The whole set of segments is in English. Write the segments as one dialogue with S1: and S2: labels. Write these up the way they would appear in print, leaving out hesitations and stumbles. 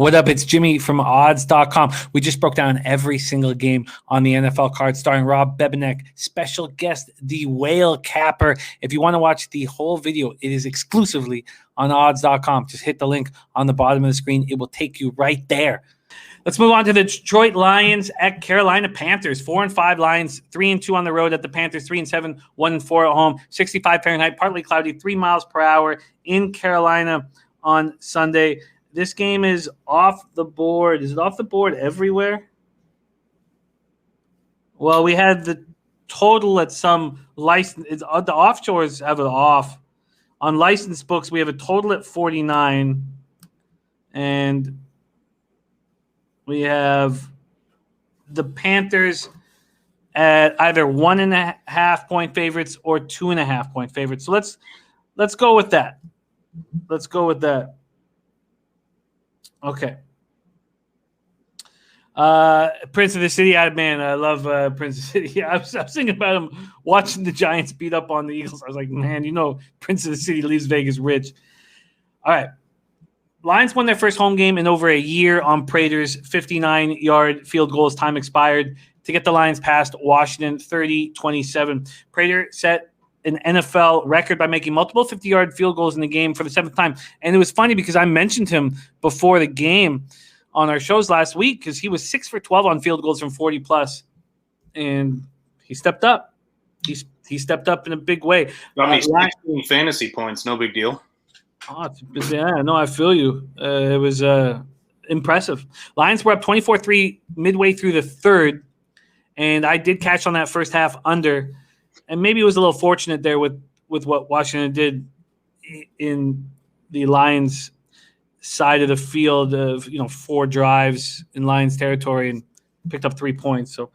S1: What up? It's Jimmy from odds.com. We just broke down every single game on the NFL card starring Rob Bebenek, special guest, the whale capper. If you want to watch the whole video, it is exclusively on odds.com. Just hit the link on the bottom of the screen. It will take you right there. Let's move on to the Detroit Lions at Carolina Panthers. 4-5 Lions, 3-2 on the road at the Panthers, 3-7, 1-4 at home. 65 Fahrenheit, partly cloudy, 3 miles per hour in Carolina on Sunday. This game is off the board. Is it off the board everywhere? Well, we had the total at some license. The offshores have it off. On licensed books, we have a total at 49. And we have the Panthers at either 1.5 point favorites or 2.5 point favorites. So let's go with that. Let's go with that. Okay. Prince of the City, man, I love Prince of the City. I was thinking about him watching the Giants beat up on the Eagles. I was like, man, Prince of the City leaves Vegas rich. All right. Lions won their first home game in over a year on Prater's 59-yard field goal as time expired to get the Lions past Washington 30-27. Prater set an NFL record by making multiple 50-yard field goals in the game for the 7th time. And it was funny because I mentioned him before the game on our shows last week because he was 6 for 12 on field goals from 40+. And he stepped up. He stepped up in a big way.
S2: Got me 16 fantasy points. No big deal.
S1: Oh, yeah, no, I feel you. It was impressive. Lions were up 24-3 midway through the third, and I did catch on that first half under. And maybe it was a little fortunate there with what Washington did in the Lions side of the field of 4 drives in Lions territory and picked up 3 points. So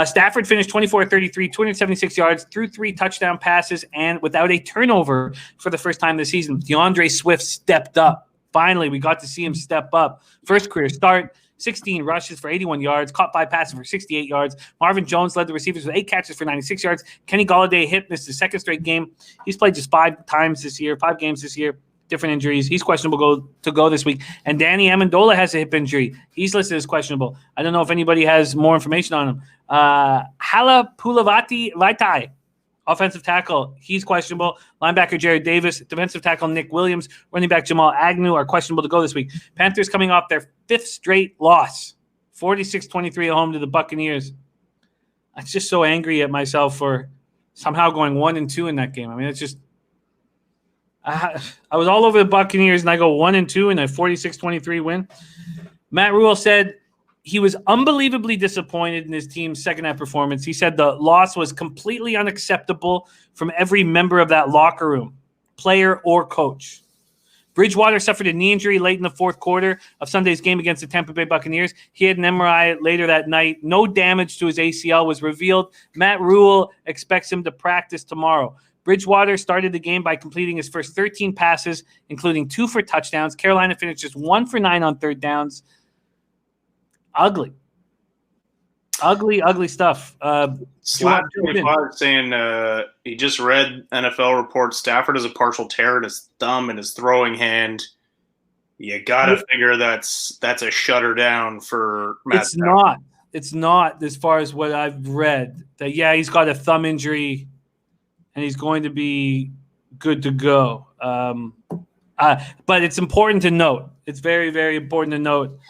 S1: Stafford finished 24-33, 276 yards, threw 3 touchdown passes, and without a turnover for the first time this season. DeAndre Swift stepped up. Finally, we got to see him step up. First career start. 16 rushes for 81 yards, caught 5 passes for 68 yards. Marvin Jones led the receivers with 8 catches for 96 yards. Kenny Golladay missed his second straight game. He's played just 5 games this year, different injuries. He's questionable to go this week. And Danny Amendola has a hip injury. He's listed as questionable. I don't know if anybody has more information on him. Hala Pulavati Vaitai, offensive tackle, he's questionable. Linebacker Jared Davis, defensive tackle Nick Williams, running back Jamal Agnew are questionable to go this week. Panthers coming off their 5th straight loss, 46-23 at home to the Buccaneers. I'm just so angry at myself for somehow going 1-2 in that game. I mean, it's just I was all over the Buccaneers, and I go 1-2 in a 46-23 win. Matt Rule said he was unbelievably disappointed in his team's second-half performance. He said the loss was completely unacceptable from every member of that locker room, player or coach. Bridgewater suffered a knee injury late in the fourth quarter of Sunday's game against the Tampa Bay Buccaneers. He had an MRI later that night. No damage to his ACL was revealed. Matt Rule expects him to practice tomorrow. Bridgewater started the game by completing his first 13 passes, including 2 for touchdowns. Carolina finished just 1 for 9 on third downs. Ugly stuff.
S2: Slap 25 saying he just read NFL reports. Stafford has a partial tear in his thumb and his throwing hand. You got to figure that's a shutter down for Matt. It's
S1: not as far as what I've read. That he's got a thumb injury and he's going to be good to go. But it's important to note. It's very, very important to note.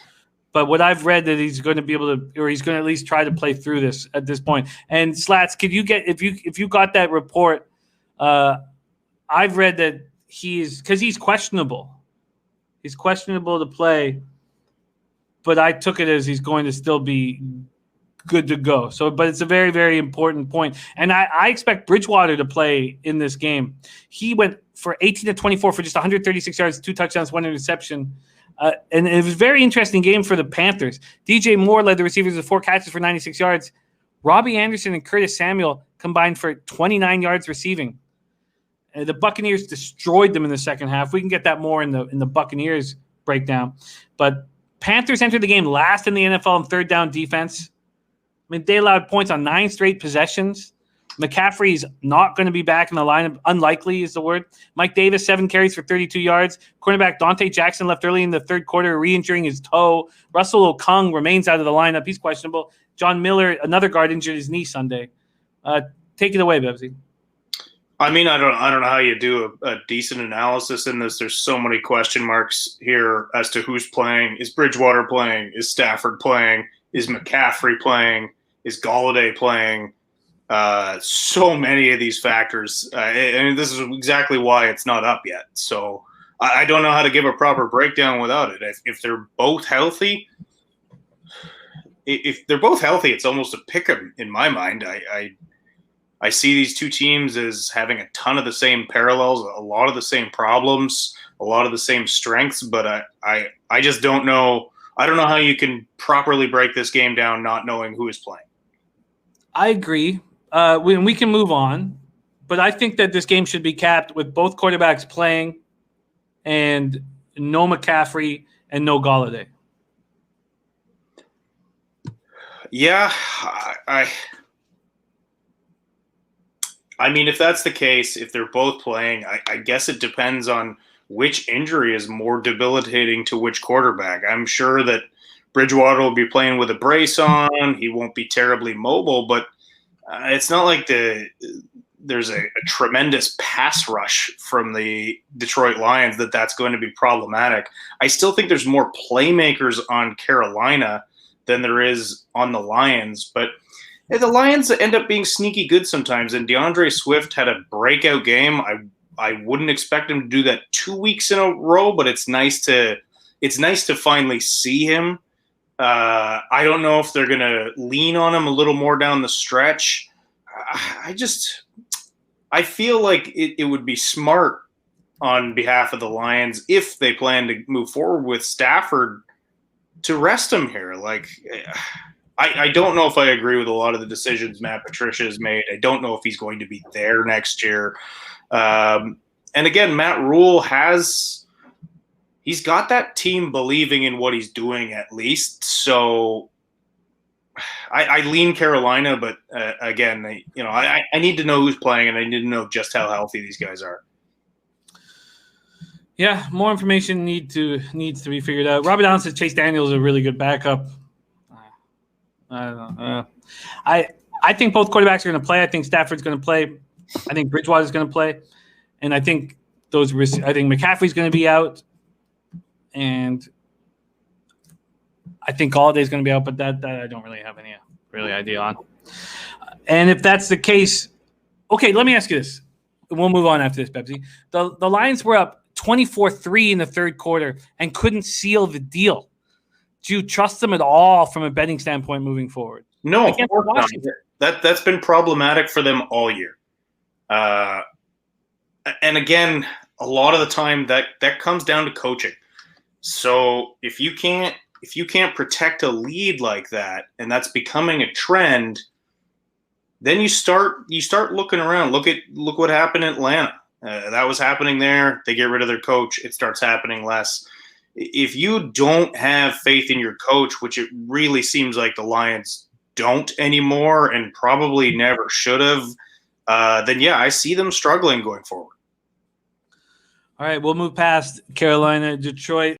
S1: But what I've read that he's going to be able to, or he's going to at least try to play through this at this point. And Slats, could you get if you got that report? I've read that because he's questionable. He's questionable to play, but I took it as he's going to still be good to go. So, but it's a very, very important point. And I expect Bridgewater to play in this game. He went for 18-24 for just 136 yards, 2 touchdowns, 1 interception. And it was a very interesting game for the Panthers. DJ Moore led the receivers with 4 catches for 96 yards. Robbie Anderson and Curtis Samuel combined for 29 yards receiving. The Buccaneers destroyed them in the second half. We can get that more in the Buccaneers breakdown. But Panthers entered the game last in the NFL in third down defense. I mean, they allowed points on 9 straight possessions. McCaffrey's not going to be back in the lineup. Unlikely is the word. Mike Davis, 7 carries for 32 yards. Cornerback Dante Jackson left early in the third quarter, re-injuring his toe. Russell Okung remains out of the lineup. He's questionable. John Miller, another guard, injured his knee Sunday. Take it away, Bebsie.
S2: I mean, I don't know how you do a decent analysis in this. There's so many question marks here as to who's playing. Is Bridgewater playing? Is Stafford playing? Is McCaffrey playing? Is Golladay playing? So many of these factors. And this is exactly why it's not up yet. So I don't know how to give a proper breakdown without it. If they're both healthy, it's almost a pick 'em in my mind. I see these two teams as having a ton of the same parallels, a lot of the same problems, a lot of the same strengths, but I just don't know. I don't know how you can properly break this game down not knowing who is playing.
S1: I agree. We can move on, but I think that this game should be capped with both quarterbacks playing and no McCaffrey and no Golladay.
S2: Yeah, I mean, if that's the case, if they're both playing, I guess it depends on which injury is more debilitating to which quarterback. I'm sure that Bridgewater will be playing with a brace on. He won't be terribly mobile, but it's not like there's a tremendous pass rush from the Detroit Lions that's going to be problematic. I still think there's more playmakers on Carolina than there is on the Lions, but the Lions end up being sneaky good sometimes, and DeAndre Swift had a breakout game. I wouldn't expect him to do that 2 weeks in a row, but it's nice to finally see him. I don't know if they're going to lean on him a little more down the stretch. I feel like it would be smart on behalf of the Lions if they plan to move forward with Stafford to rest him here. Like, I don't know if I agree with a lot of the decisions Matt Patricia has made. I don't know if he's going to be there next year. And again, Matt Rule he's got that team believing in what he's doing at least. So I lean Carolina, but again, I need to know who's playing, and I need to know just how healthy these guys are.
S1: Yeah, more information needs to be figured out. Robert Allen says Chase Daniels is a really good backup. I don't know. I think both quarterbacks are going to play. I think Stafford's going to play. I think Bridgewater's going to play, and I think McCaffrey's going to be out, and I think Galladay's going to be out. But that I don't really have any idea on. And if that's the case, okay, let me ask you this. We'll move on after this, Bebsie. The Lions were up 24-3 in the third quarter and couldn't seal the deal. Do you trust them at all from a betting standpoint moving forward?
S2: No, of course not. That's been problematic for them all year. And again, a lot of the time that comes down to coaching. So if you can't protect a lead like that, and that's becoming a trend, then you start looking around. Look what happened in Atlanta. That was happening there. They get rid of their coach. It starts happening less. If you don't have faith in your coach, which it really seems like the Lions don't anymore and probably never should have, then yeah, I see them struggling going forward.
S1: All right, we'll move past Carolina, Detroit.